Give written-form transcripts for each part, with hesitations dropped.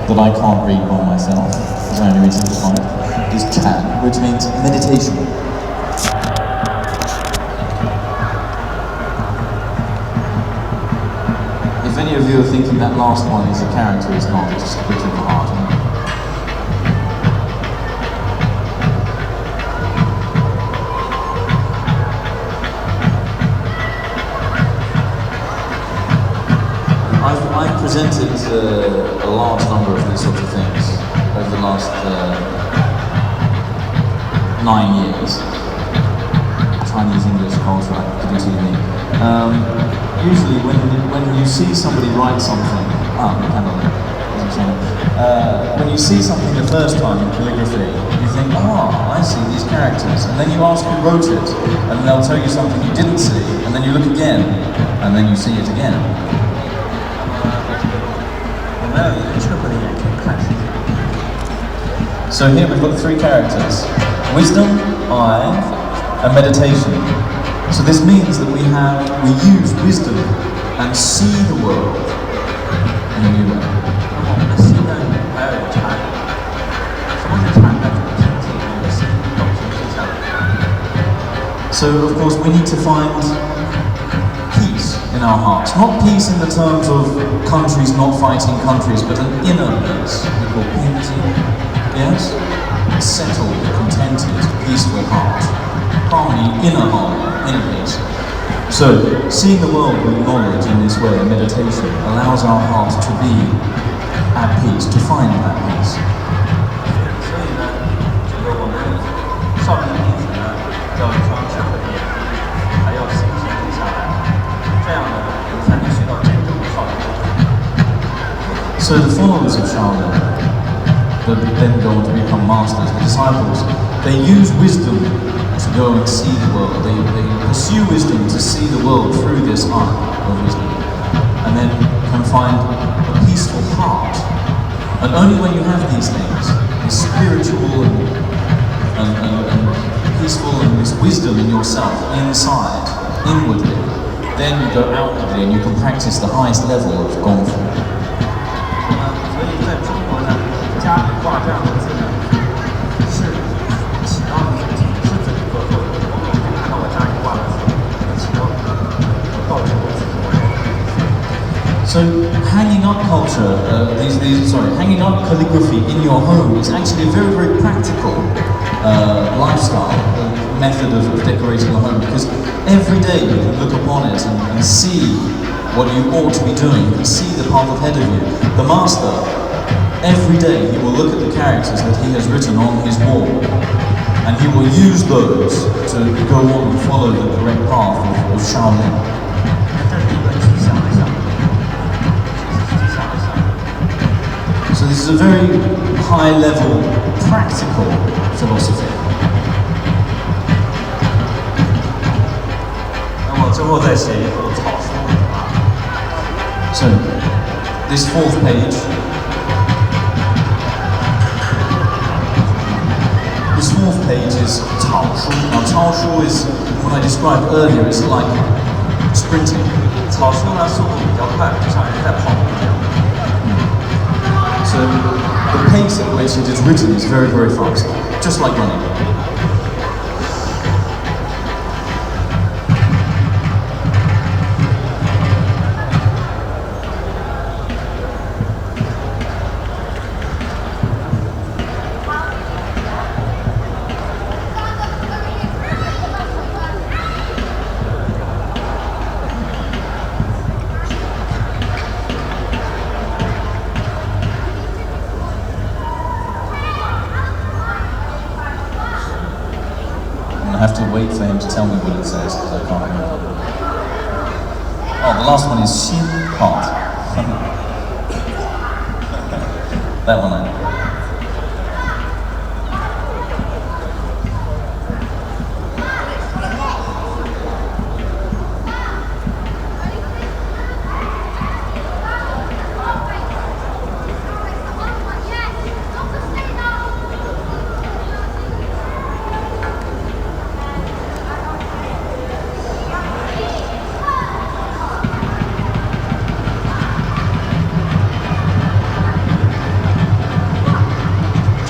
that I can't read by myself, as I only read simplified, is Tan, which means meditation. If any of you are thinking that last one is a character, it's not, it's just a picture of the heart. I've presented a large number of these sorts of things over the last 9 years. Chinese, English, culture, academia. Usually when you see somebody write something, when you see something the first time in calligraphy, you think, I see these characters, and then you ask who wrote it, and they'll tell you something you didn't see, and then you look again, and then you see it again. So here we've got 3 characters: wisdom, eye, and meditation. So this means that we use wisdom and see the world in a new way. So of course we need to find peace in our hearts. Not peace in the terms of countries not fighting countries, but an inner peace we call piety. Yes? A settled, contented, peaceful heart. Harmony, inner peace. So, seeing the world with knowledge in this way, meditation, allows our heart to be at peace, to find that peace. So the followers of Shaolin, that then go on to become masters, the disciples, they use wisdom to go and see the world. They pursue wisdom to see the world through this eye of wisdom, and then can find a peaceful heart. And only when you have these things, this spiritual and peaceful and this wisdom in yourself, inside, inwardly, then you go outwardly and you can practice the highest level of Gong Fu. 家里挂这样的字呢，是起到一个警示这个作用。我每天看到我家里挂的字，起到告知我自己。So hanging up culture, hanging up calligraphy in your home is actually a very, very practical lifestyle method of decorating your home, because every day you can look upon it and see what you ought to be doing. You can see the path ahead of you. The master, every day he will look at the characters that he has written on his wall, and he will use those to go on and follow the correct path of Shaolin. So this is a very high-level, practical philosophy. So this 4th page. This 4th page is Cao Shu. Now Cao Shu is what I described earlier, it's like sprinting. 草书呢速度比较快，就像人在跑步一样。 So the pace at which it is written is very, very fast, just like running. I have to wait for him to tell me what it says, because I can't remember. Oh, the last one is Xin Heart. That one I know.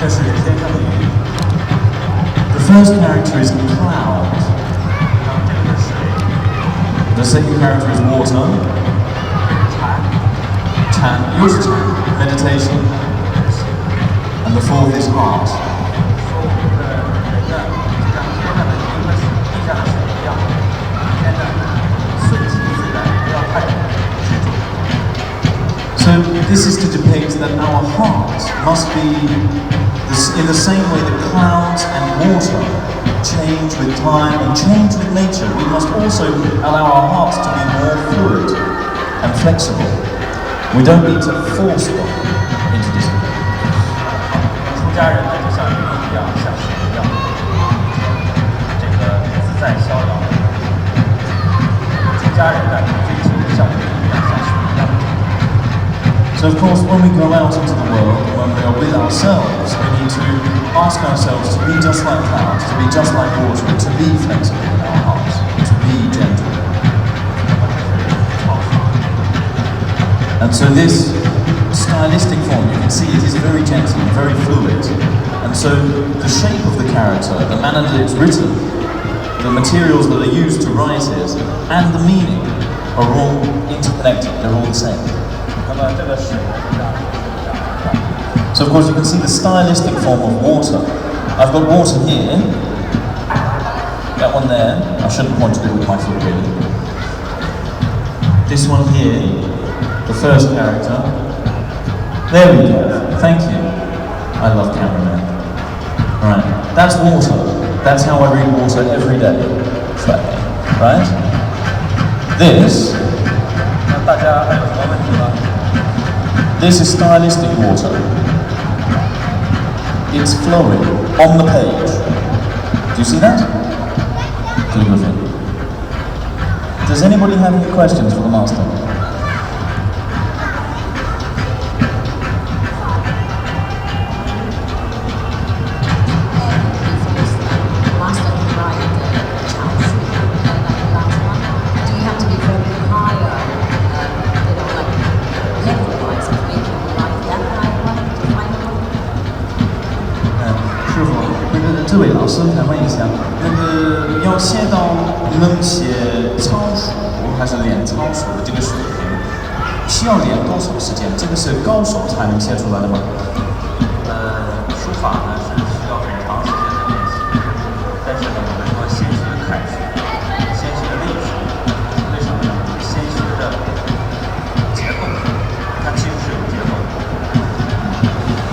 这是天上的云。 The first character is cloud. 然后这个是水。 The second character is water. 禅。 Chan, yours is meditation. And the fourth is heart. 说我们的人呢，就像天上的云和地上的水一样，每天呢顺其自然，不要太执着。 So this is to depict that our heart must be in the same way that clouds and water change with time and change with nature. We must also allow our hearts to be more fluid and flexible. We don't need to force them into discipline. 出家人呢，就像云一样，像水一样，这个自在逍遥。出家人呢，追求像云一样，像水一样。 So of course, when we go out into the world, when we are with ourselves, we need to ask ourselves to be just like clouds, to be just like water, to be flexible in our hearts, to be gentle. And so this stylistic form, you can see it is very gentle and very fluid. And so the shape of the character, the manner that it's written, the materials that are used to write it, and the meaning are all interconnected, they're all the same. So of course you can see the stylistic form of water. I've got water here, that one there, I shouldn't point to it with my foot really. This one here, the first character. There we go, thank you. I love cameramen. Alright, that's water. That's how I read water every day. Right? This is stylistic water. It's flowing on the page. Do you see that? Calligraphy. Does anybody have any questions for the master?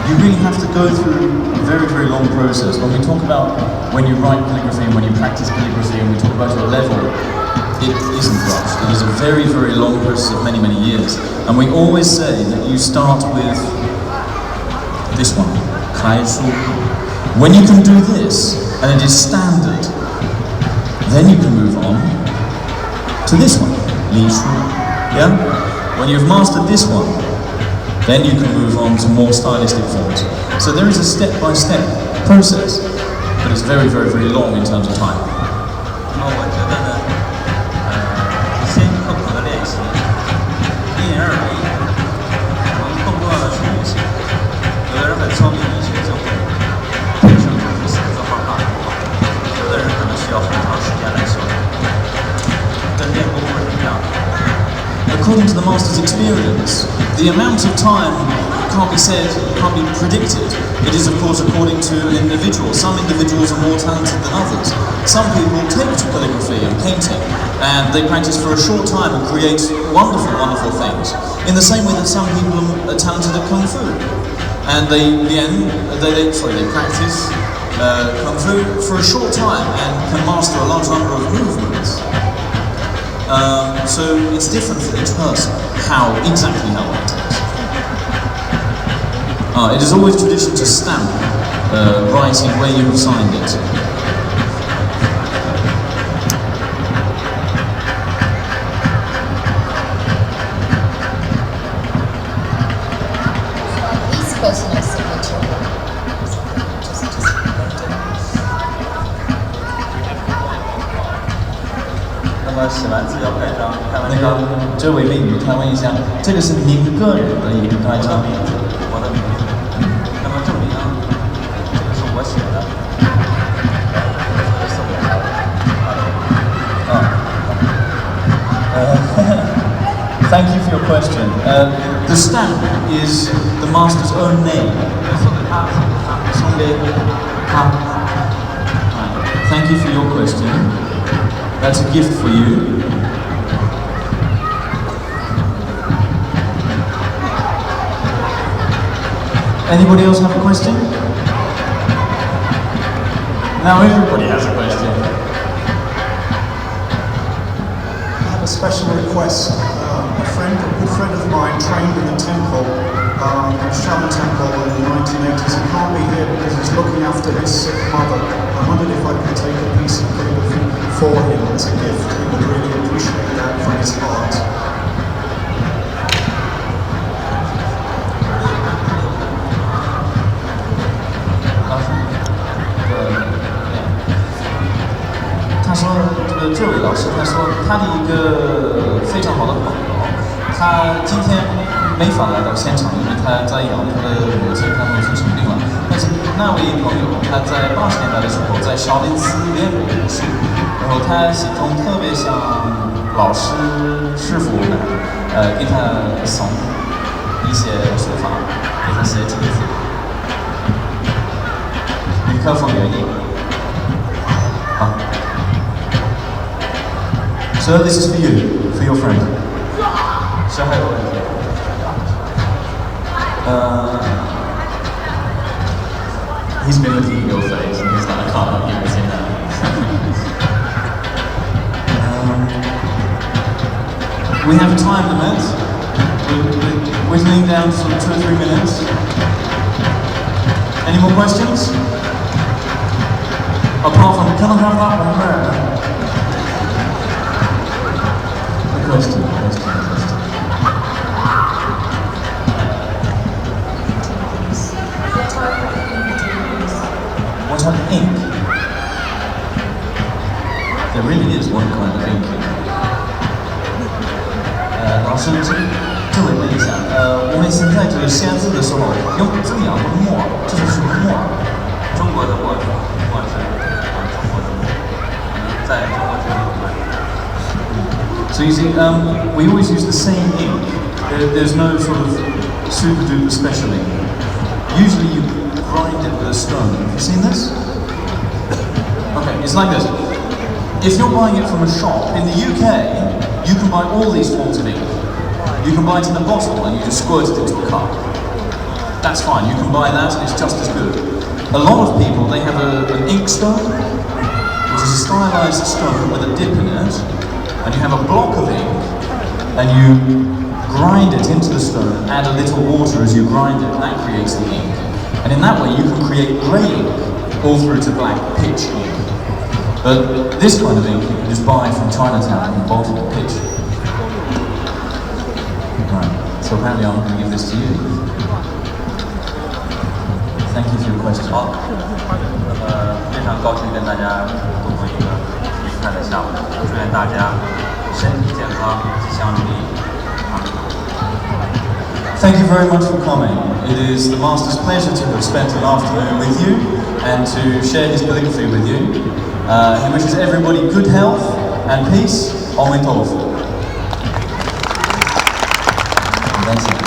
You really have to go through a very, very long process. When we talk about when you write calligraphy and when you practice calligraphy and we talk about your level, it isn't rushed. It is a very, very long process of many, many years. And we always say that you start with this one, 楷书. When you can do this, and it is standard, then you can move on to this one, 隶书. Yeah? When you've mastered this one, then you can move on to more stylistic forms. So there is a step-by-step process, but it's very, very, very long in terms of time. 那么我觉得呢，先刻苦的练习，因人而异。我们更重要的是悟性。有的人很聪明，一学就会，天生就是写字画画很好；有的人可能需要很长时间来修炼，跟练功夫是一样的。 According to the master's experience, the amount of time can't be said, can't be predicted. It is of course according to an individual. Some individuals are more talented than others. Some people take to calligraphy and painting and they practice for a short time and create wonderful, wonderful things. In the same way that some people are talented at Kung Fu. And they practice Kung Fu for a short time and can master a large number of movements. So it's different for each person, exactly how long it takes. It is always tradition to stamp writing where you have signed it. His personal signature. 那么写完字要盖章，盖完那章，个这位美女，他问一下，这个是您个人的一个盖章。我的名字。那么证明 question. The stamp is the master's own name. Thank you for your question. That's a gift for you. Anybody else have a question? Now everybody has a question. I have a special request. A good friend of mine trained in the temple, the Shaolin temple in the 1980s. He can't be here because he's looking after his sick mother. I wondered if I could take a piece of calligraphy for him as a gift. He would really appreciate that from his heart.这位老师他说他的一个非常好的朋友，他今天没法来到现场，因为他在养他的母亲，他母亲生病了。但是那位朋友他在80年代的时候在少林寺练过武术，然后他心中特别想老师师傅们给他送一些书法，给他写题字。你可否愿意？好。So this is for you, for your friend. He's been looking at your face and he's like, I can't help you with it now. We have a time limit. We're whittling down to 2 or 3 minutes. Any more questions? Apart from, can I have that one there? Question. What type of ink? There really is one kind of ink. 老师，这位问一下，我们现在就是写字的时候用这样的墨，这是什么墨？中国的墨汁，中国的墨，在中国这里。So you see, we always use the same ink. There's no sort of super duper special ink. Usually you grind it with a stone. Have you seen this? Okay, it's like this. If you're buying it from a shop, in the UK, you can buy all these forms of ink. You can buy it in a bottle and you just squirt it into a cup. That's fine, you can buy that and it's just as good. A lot of people, they have an ink stone, which is a stylized stone with a dip in it. And you have a block of ink, and you grind it into the stone, add a little water as you grind it, and that creates the ink. And in that way you can create grey ink, all through to black pitch ink. But this kind of ink you can just buy from Chinatown in bottled pitch. Right, so apparently I'm going to give this to you. Thank you for your question. 好，非常高兴跟大家度过一个愉快的下午，祝愿大家身体健康，吉祥如意。Thank you very much for coming. It is the Master's pleasure to have spent an afternoon with you and to share his calligraphy with you. He wishes everybody good health and peace. Amen. Thank you.